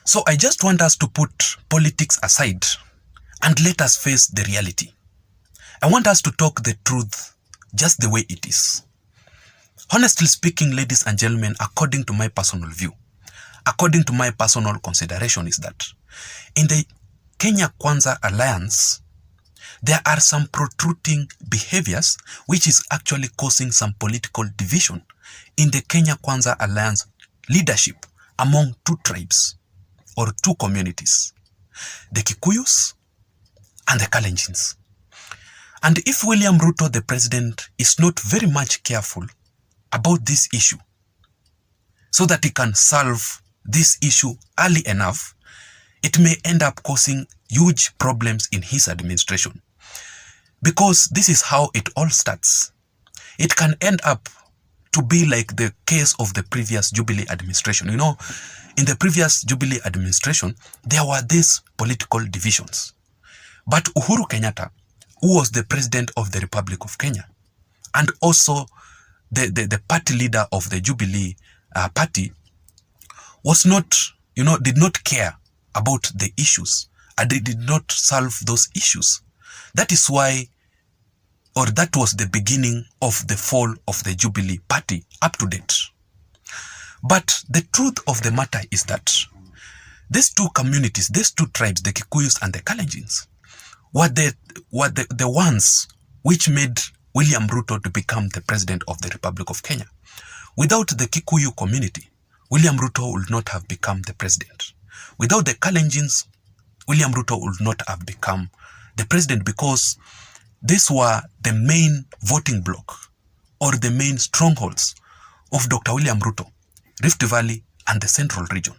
So I just want us to put politics aside and let us face the reality. I want us to talk the truth just the way it is. Honestly speaking, ladies and gentlemen, according to my personal view, according to my personal consideration is that in the Kenya Kwanza alliance, there are some protruding behaviors which is actually causing some political division in the Kenya Kwanza alliance leadership among two tribes or two communities, the Kikuyus and the Kalenjins. And if William Ruto, the president, is not very much careful about this issue so that he can solve this issue early enough, it may end up causing huge problems in his administration. Because this is how it all starts. It can end up to be like the case of the previous Jubilee administration. You know, in the previous Jubilee administration, there were these political divisions. But Uhuru Kenyatta, who was the president of the Republic of Kenya, and also the party leader of the Jubilee party, was not, did not care about the issues, and they did not solve those issues. That is why, or that was the beginning of the fall of the Jubilee party up to date. But the truth of the matter is that these two communities, these two tribes, the Kikuyus and the Kalenjins, were the ones which made William Ruto to become the president of the Republic of Kenya. Without the Kikuyu community, William Ruto would not have become the president. Without the Kalenjins, William Ruto would not have become the president, because these were the main voting bloc or the main strongholds of Dr. William Ruto, Rift Valley and the Central region.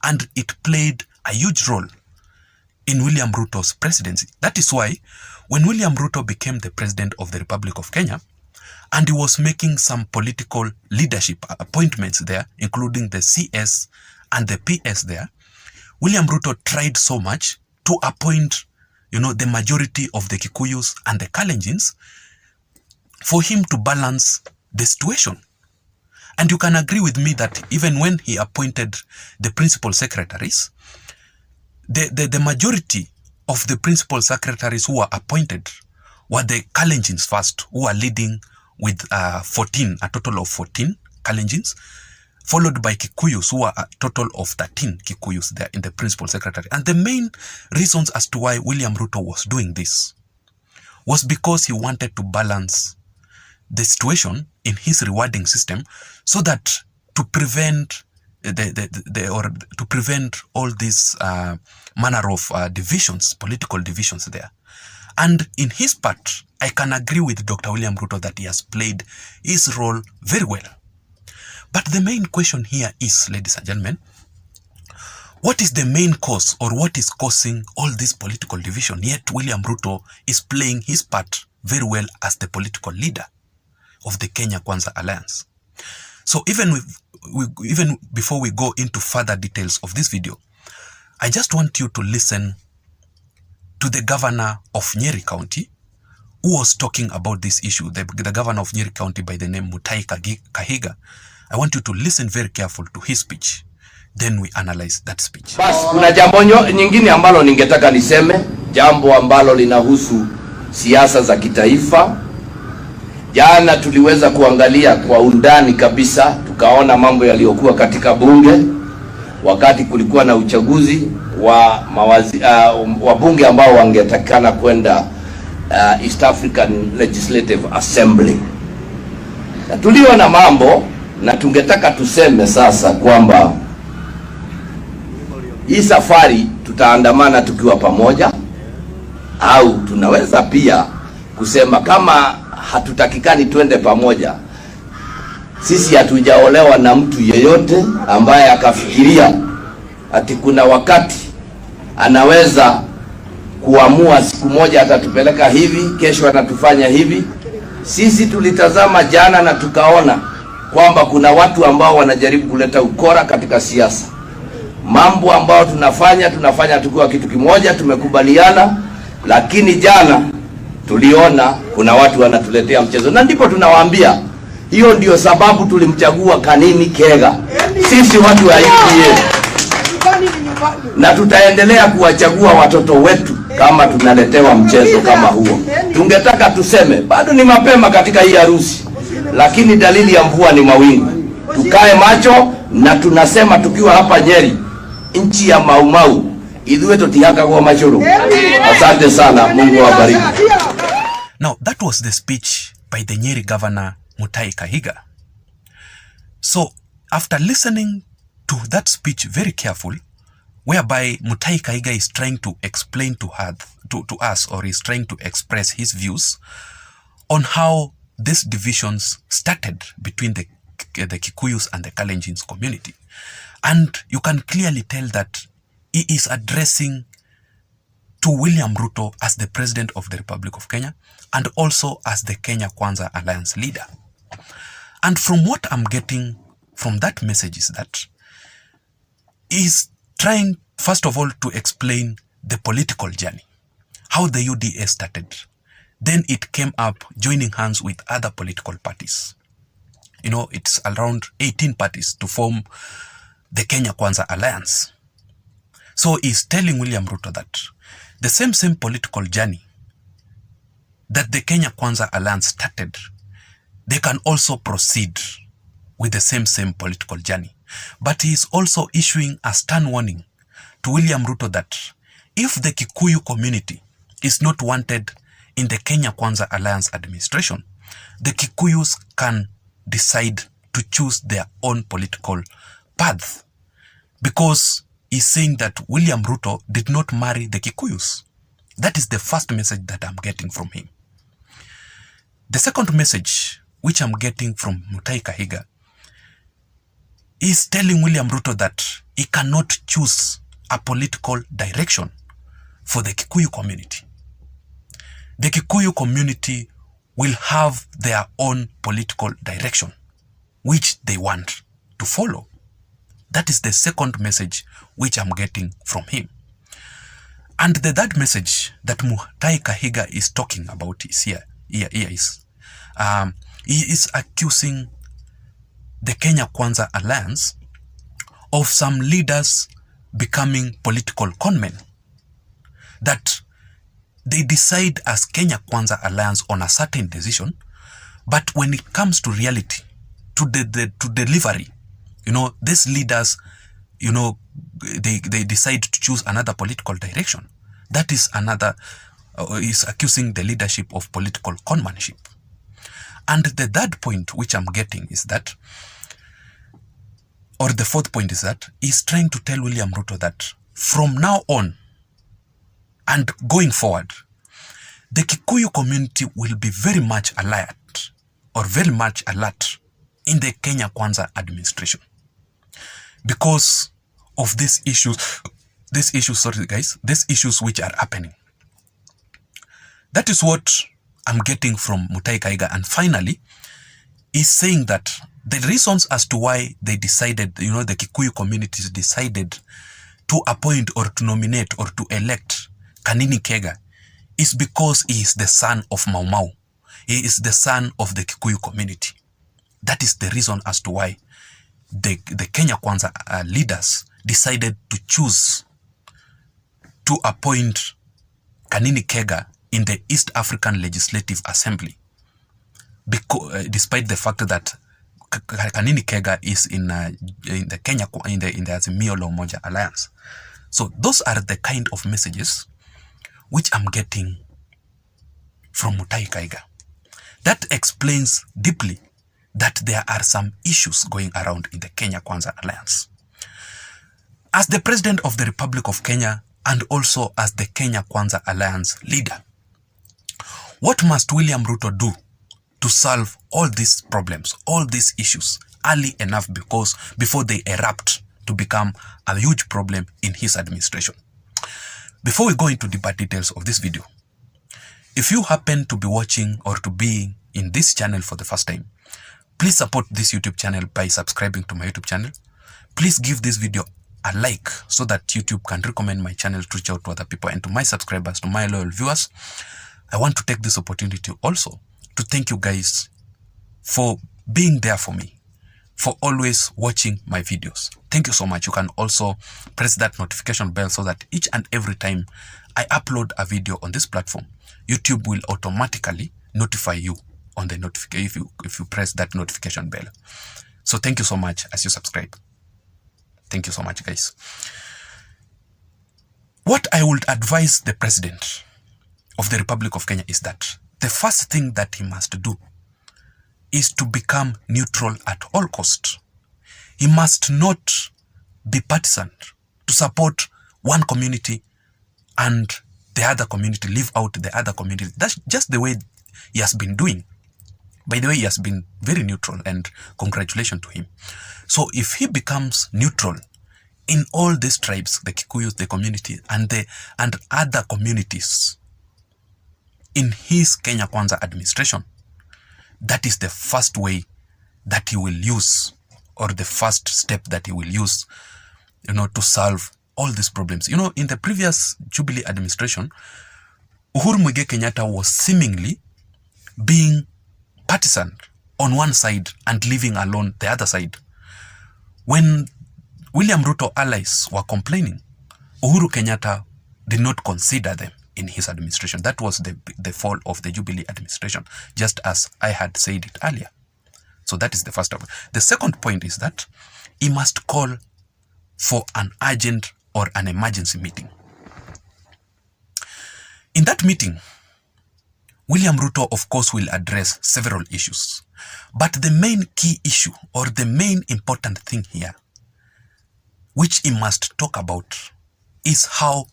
And it played a huge role in William Ruto's presidency. That is why when William Ruto became the president of the Republic of Kenya, and he was making some political leadership appointments there, including the CS and the PS there, William Ruto tried so much to appoint, the majority of the Kikuyus and the Kalenjins for him to balance the situation. And you can agree with me that even when he appointed the principal secretaries, the majority of the principal secretaries who were appointed were the Kalenjins first, who are leading with a total of 14 Kalenjins, followed by Kikuyus, who are a total of 13 Kikuyus there in the principal secretary. And the main reasons as to why William Ruto was doing this was because he wanted to balance the situation in his rewarding system, so that to prevent to prevent all these manner of divisions, political divisions there. And in his part, I can agree with Dr. William Ruto that he has played his role very well. But the main question here is, ladies and gentlemen, what is the main cause, or what is causing all this political division? Yet William Ruto is playing his part very well as the political leader of the Kenya Kwanza Alliance. So even before we go into further details of this video, I just want you to listen to the governor of Nyeri County, who was talking about this issue, the governor of Nyeri County by the name Mutahi Kahiga. I want you to listen very careful to his speech. Then we analyze that speech. Bas, kuna jambo nyingine ambalo ningetaka niseme, jambo ambalo linahusu siasa za kitaifa. Jana tuliweza kuangalia kwa undani kabisa, tukaona mambo yaliyokuwa katika bunge wakati kulikuwa na uchaguzi wa bunge ambao wangetakana kwenda East African Legislative Assembly. Na tuliona mambo, na tungetaka tuseme sasa kwamba hii safari tutaandamana tukiwa pamoja, au tunaweza pia kusema kama hatutakikani twende pamoja. Sisi hatujaolewa na mtu yeyote ambaye akafikiria ati kuna wakati anaweza kuamua siku moja atatupeleka hivi, kesho atatufanya hivi. Sisi tulitazama jana na tukaona kwamba kuna watu ambao wanajaribu kuleta ukora katika siasa. Mambo ambao tunafanya tukiwa kitu kimoja, tumekubaliana, lakini jana tuliona kuna watu wanatuletea mchezo, na ndipo tunawaambia hiyo ndio sababu tulimchagua Kanini Kega. Sisi watu wa UPA na tutaendelea kuwachagua watoto wetu kama tunaletewa mchezo kama huo. Tungetaka tuseme bado ni mapema katika hii harusi, lakini dalili ya mvua ni mawingu. Tukae macho, na tunasema tukiwa hapa Nyeri, nchi ya Maumau, idhuwe tutiaka kwa machuru. Asante sana, Mungu awabariki. Now, that was the speech by the Nyeri Governor Mutahi Kahiga. So, after listening to that speech very careful, whereby Mutahi Kahiga is trying to explain to us, or is trying to express his views on how these divisions started between the Kikuyus and the Kalenjins community. And you can clearly tell that he is addressing to William Ruto as the President of the Republic of Kenya, and also as the Kenya Kwanza Alliance leader. And from what I'm getting from that message is that he's trying, first of all, to explain the political journey, how the UDA started. Then it came up joining hands with other political parties. You know, it's around 18 parties to form the Kenya Kwanza Alliance. So he's telling William Ruto that the same political journey that the Kenya Kwanza Alliance started, they can also proceed with the same political journey. But he is also issuing a stern warning to William Ruto that if the Kikuyu community is not wanted in the Kenya Kwanza Alliance administration, the Kikuyus can decide to choose their own political path. Because he's saying that William Ruto did not marry the Kikuyus. That is the first message that I'm getting from him. The second message which I'm getting from Mutahi Kahiga is telling William Ruto that he cannot choose a political direction for the Kikuyu community. The Kikuyu community will have their own political direction, which they want to follow. That is the second message which I'm getting from him. And the third message that Mutahi Kahiga is talking about is he is accusing the Kenya Kwanza Alliance of some leaders becoming political conmen. That they decide as Kenya Kwanza Alliance on a certain decision, but when it comes to reality, to delivery, you know, these leaders, you know, they decide to choose another political direction. That is another, is accusing the leadership of political conmanship. And the third point which I'm getting is that, or the fourth point is that, he's trying to tell William Ruto that from now on and going forward, the Kikuyu community will be very much alert, or very much alert in the Kenya Kwanza administration, because of these issues which are happening. That is what I'm getting from Mutahi Kahiga. And finally, he's saying that the reasons as to why they decided, you know, the Kikuyu communities decided to appoint or to nominate or to elect Kanini Kega is because he is the son of Mau Mau. He is the son of the Kikuyu community. That is the reason as to why the Kenya Kwanza leaders decided to choose to appoint Kanini Kega in the East African Legislative Assembly, because despite the fact that Kanini Kega is in the Kenya in the Azimio la Umoja Alliance. So those are the kind of messages which I'm getting from Mutahi Kahiga. That explains deeply that there are some issues going around in the Kenya Kwanza Alliance. As the President of the Republic of Kenya and also as the Kenya Kwanza Alliance leader, what must William Ruto do to solve all these problems, all these issues early enough before they erupt to become a huge problem in his administration? Before we go into deeper details of this video, if you happen to be watching or to be in this channel for the first time, please support this YouTube channel by subscribing to my YouTube channel. Please give this video a like so that YouTube can recommend my channel to reach out to other people. And to my subscribers, to my loyal viewers, I want to take this opportunity also to thank you guys for being there for me, for always watching my videos. Thank you so much. You can also press that notification bell so that each and every time I upload a video on this platform, YouTube will automatically notify you on the notification if you press that notification bell. So thank you so much as you subscribe. Thank you so much, guys. What I would advise the President of the Republic of Kenya is that the first thing that he must do is to become neutral at all costs. He must not be partisan to support one community and the other community, leave out the other community. That's just the way he has been doing. By the way, he has been very neutral, and congratulations to him. So if he becomes neutral in all these tribes, the Kikuyus, the community, and other communities in his Kenya Kwanza administration, that is the first way that he will use, or the first step that he will use, to solve all these problems. In the previous Jubilee administration, Uhuru Muigai Kenyatta was seemingly being partisan on one side and leaving alone the other side. When William Ruto allies were complaining, Uhuru Kenyatta did not consider them in his administration. That was the fall of the Jubilee administration, just as I had said it earlier. So that is the first point. The second point is that he must call for an urgent or an emergency meeting. In that meeting, William Ruto, of course, will address several issues. But the main key issue, or the main important thing here, which he must talk about, is how,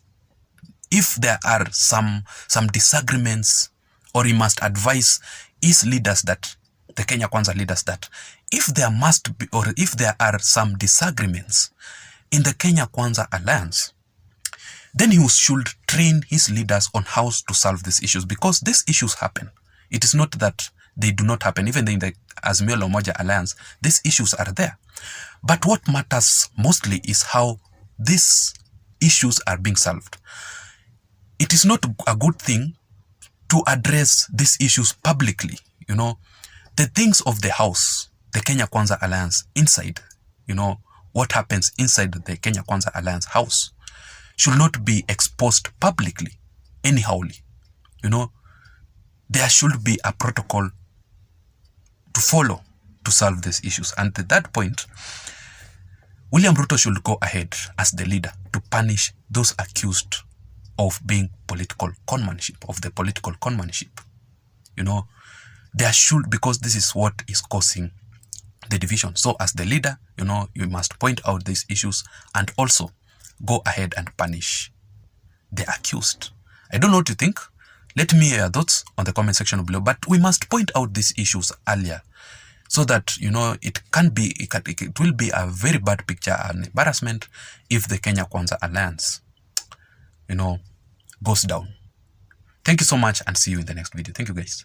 if there are some disagreements, or he must advise his leaders, that the Kenya Kwanza leaders, that if there must be, or if there are some disagreements in the Kenya Kwanza alliance, then he should train his leaders on how to solve these issues, because these issues happen. It is not that they do not happen. Even in the Azimio la Umoja alliance, these issues are there. But what matters mostly is how these issues are being solved. It is not a good thing to address these issues publicly. The things of the house, the Kenya Kwanza alliance inside, what happens inside the Kenya Kwanza alliance house should not be exposed publicly, anyhowly. There should be a protocol to follow to solve these issues. And at that point, William Ruto should go ahead as the leader to punish those accused of being political conmanship, of the political conmanship. There should, because this is what is causing the division. So as the leader, you must point out these issues and also go ahead and punish the accused. I don't know what you think. Let me hear your thoughts on the comment section below. But we must point out these issues earlier, so that it will be a very bad picture, an embarrassment, if the Kenya Kwanza alliance goes down. Thank you so much, and see you in the next video. Thank you, guys.